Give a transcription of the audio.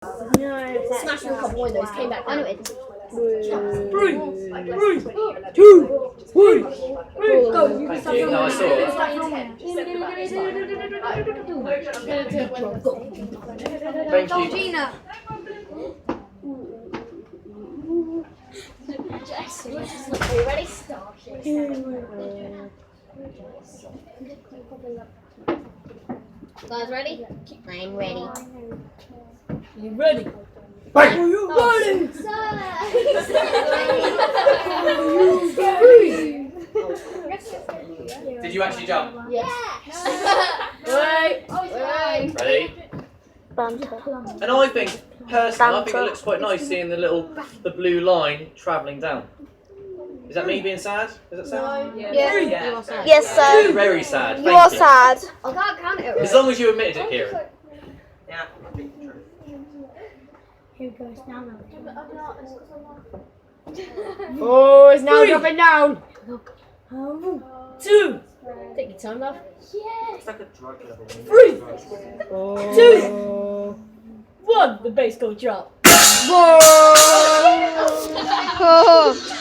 No. Smashed through a couple windows, came back. I know down. it. 3, 2, 1, go. You can stop No, I saw it. Thank you. Gina. Are you ready? Guys, ready? I'm ready. You ready? Bye. Are you ready? Did you actually jump? Wait. Ready? Banter. And I think, personally, I think it looks quite nice seeing the blue line travelling down. Is that me being sad? Is that sad? Yeah. Yes, sir. Very sad. You are Thank sad. I can't count it As right. long as you admitted it, Kieran. Yeah. Here goes now. Oh, it's now dropping down. 2, Take your time, love. It's like a drug level. 3, 2, 1. The bass go drop. Oh.